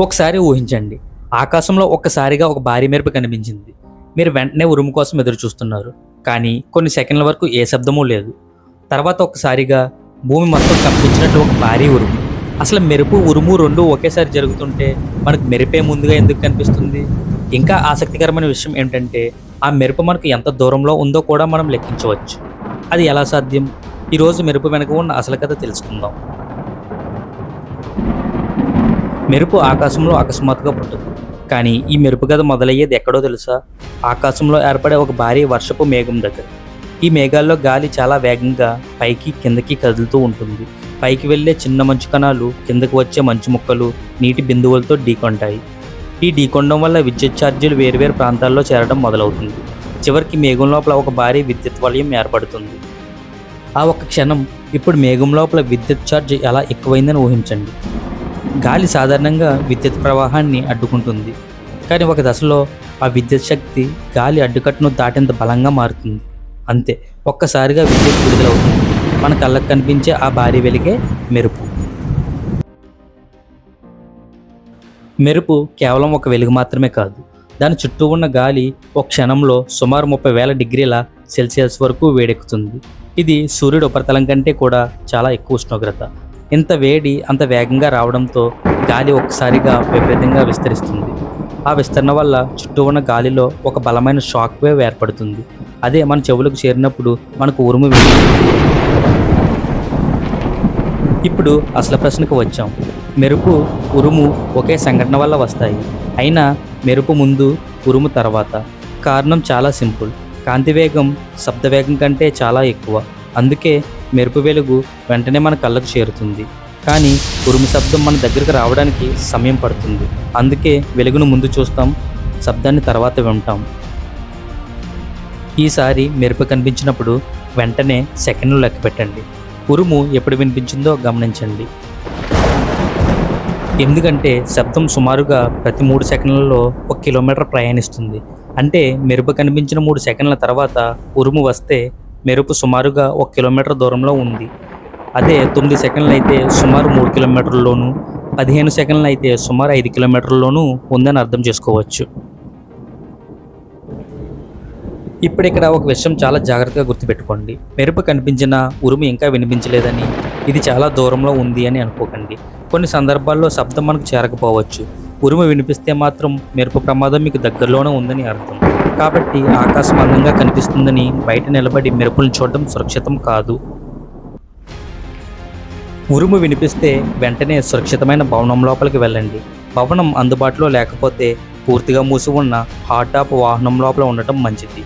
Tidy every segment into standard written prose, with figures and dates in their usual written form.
ఒకసారి ఊహించండి, ఆకాశంలో ఒక్కసారిగా ఒక భారీ మెరుపు కనిపించింది. మీరు వెంటనే ఉరుము కోసం ఎదురు చూస్తున్నారు, కానీ కొన్ని సెకండ్ల వరకు ఏ శబ్దమూ లేదు. తర్వాత ఒక్కసారిగా భూమి మొత్తం కంపించినట్లు ఒక భారీ ఉరుము. అసలు మెరుపు, ఉరుము రెండూ ఒకేసారి జరుగుతుంటే మనకు మెరుపే ముందుగా ఎందుకు కనిపిస్తుంది? ఇంకా ఆసక్తికరమైన విషయం ఏంటంటే, ఆ మెరుపు మనకు ఎంత దూరంలో ఉందో కూడా మనం లెక్కించవచ్చు. అది ఎలా సాధ్యం? ఈరోజు మెరుపు వెనుక ఉన్న అసలు కథ తెలుసుకుందాం. మెరుపు ఆకాశంలో అకస్మాత్తుగా పుట్టదు, కానీ ఈ మెరుపు కథ మొదలయ్యేది ఎక్కడో తెలుసా? ఆకాశంలో ఏర్పడే ఒక భారీ వర్షపు మేఘం దగ్గర. ఈ మేఘాల్లో గాలి చాలా వేగంగా పైకి కిందకి కదులుతూ ఉంటుంది. పైకి వెళ్ళే చిన్న మంచు కణాలు కిందకు వచ్చే మంచు ముక్కలు నీటి బిందువులతో ఢీకొంటాయి. ఈ ఢీకొనడం వల్ల విద్యుత్ ఛార్జీలు వేర్వేరు ప్రాంతాల్లో చేరడం మొదలవుతుంది. చివరికి మేఘం లోపల ఒక భారీ విద్యుత్ వలయం ఏర్పడుతుంది. ఆ ఒక్క క్షణం, ఇప్పుడు మేఘం లోపల విద్యుత్ ఛార్జ్ ఎలా ఎక్కువైందని ఊహించండి. గాలి సాధారణంగా విద్యుత్ ప్రవాహాన్ని అడ్డుకుంటుంది, కానీ ఒక దశలో ఆ విద్యుత్ శక్తి గాలి అడ్డుకట్టును దాటేంత బలంగా మారుతుంది. అంతే, ఒక్కసారిగా విద్యుత్ విడుదలవుతుంది. మన కళ్ళకు కనిపించే ఆ భారీ వెలుగే మెరుపు. మెరుపు కేవలం ఒక వెలుగు మాత్రమే కాదు, దాని చుట్టూ ఉన్న గాలి ఒక క్షణంలో సుమారు 30,000 డిగ్రీల సెల్సియస్ వరకు వేడెక్కుతుంది. ఇది సూర్యుడి ఉపరితలం కంటే కూడా చాలా ఎక్కువ ఉష్ణోగ్రత. ఇంత వేడి అంత వేగంగా రావడంతో గాలి ఒక్కసారిగా విపరీతంగా విస్తరిస్తుంది. ఆ విస్తరణ వల్ల చుట్టూ ఉన్న గాలిలో ఒక బలమైన షాక్ వేవ్ ఏర్పడుతుంది. అదే మన చెవులకు చేరినప్పుడు మనకు ఉరుము వెలుగుతుంది. ఇప్పుడు అసలు ప్రశ్నకు వచ్చాం. మెరుపు, ఉరుము ఒకే సంఘటన వల్ల వస్తాయి. అయినా మెరుపు ముందు, ఉరుము తర్వాత. కారణం చాలా సింపుల్. కాంతి వేగం శబ్ద వేగం కంటే చాలా ఎక్కువ. అందుకే మెరుపు వెలుగు వెంటనే మన కళ్ళకు చేరుతుంది, కానీ ఉరుము శబ్దం మన దగ్గరకు రావడానికి సమయం పడుతుంది. అందుకే వెలుగును ముందు చూస్తాం, శబ్దాన్ని తర్వాత వింటాం. ఈసారి మెరుపు కనిపించినప్పుడు వెంటనే సెకండ్లు లెక్క పెట్టండి. ఉరుము ఎప్పుడు వినిపించిందో గమనించండి. ఎందుకంటే శబ్దం సుమారుగా ప్రతి 3 సెకండ్లలో 1 కిలోమీటర్ ప్రయాణిస్తుంది. అంటే మెరుపు కనిపించిన 3 సెకండ్ల తర్వాత ఉరుము వస్తే మెరుపు సుమారుగా 1 కిలోమీటర్ దూరంలో ఉంది. అదే 9 సెకండ్లు అయితే సుమారు 3 కిలోమీటర్లలోనూ, 15 సెకండ్లు అయితే సుమారు 5 కిలోమీటర్లలోనూ ఉందని అర్థం చేసుకోవచ్చు. ఇప్పుడు ఇక్కడ ఒక విషయం చాలా జాగ్రత్తగా గుర్తుపెట్టుకోండి. మెరుపు కనిపించిన ఉరుము ఇంకా వినిపించలేదని, ఇది చాలా దూరంలో ఉంది అని అనుకోకండి. కొన్ని సందర్భాల్లో శబ్దం మనకు చేరకపోవచ్చు. ఉరుము వినిపిస్తే మాత్రం మెరుపు ప్రమాదం మీకు దగ్గరలోనే ఉందని అర్థం. కాబట్టి ఆకాశం అందంగా కనిపిస్తుందని బయట నిలబడి మెరుపులను చూడడం సురక్షితం కాదు. ఉరుము వినిపిస్తే వెంటనే సురక్షితమైన భవనం లోపలికి వెళ్ళండి. భవనం అందుబాటులో లేకపోతే పూర్తిగా మూసి ఉన్న హాట్ టాప్ వాహనం లోపల ఉండటం మంచిది.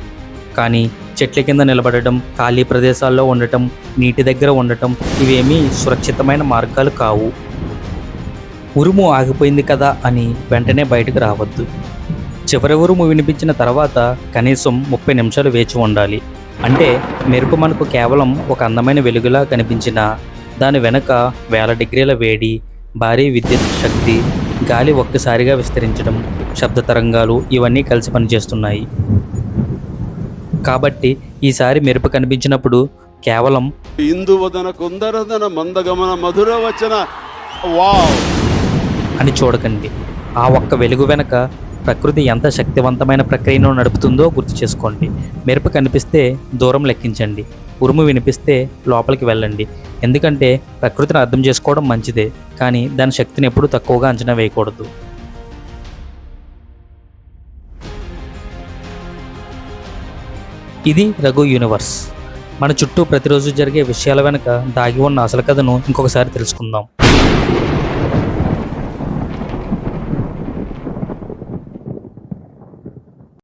కానీ చెట్ల కింద నిలబడటం, ఖాళీ ప్రదేశాల్లో ఉండటం, నీటి దగ్గర ఉండటం ఇవేమీ సురక్షితమైన మార్గాలు కావు. ఉరుము ఆగిపోయింది కదా అని వెంటనే బయటకు రావద్దు. చివరి ఉరుము వినిపించిన తర్వాత కనీసం 30 నిమిషాలు వేచి ఉండాలి. అంటే మెరుపు మనకు కేవలం ఒక అందమైన వెలుగులా కనిపించినా దాని వెనుక 1000 డిగ్రీల వేడి, భారీ విద్యుత్ శక్తి, గాలి ఒక్కసారిగా విస్తరించడం, శబ్ద తరంగాలు ఇవన్నీ కలిసి పనిచేస్తున్నాయి. కాబట్టి ఈసారి మెరుపు కనిపించినప్పుడు కేవలం ఇందువదన కుందరదన మందగమన మధుర వచన వావ్ అని చూడకండి. ఆ ఒక్క వెలుగు వెనక ప్రకృతి ఎంత శక్తివంతమైన ప్రక్రియను నడుపుతుందో గుర్తు చేసుకోండి. మెరుపు కనిపిస్తే దూరం లెక్కించండి. ఉరుము వినిపిస్తే లోపలికి వెళ్ళండి. ఎందుకంటే ప్రకృతిని అర్థం చేసుకోవడం మంచిదే, కానీ దాని శక్తిని ఎప్పుడూ తక్కువగా అంచనా వేయకూడదు. ఇది రఘు యూనివర్స్. మన చుట్టూ ప్రతిరోజు జరిగే విషయాల వెనుక దాగి ఉన్న అసలు కథను ఇంకొకసారి తెలుసుకుందాం.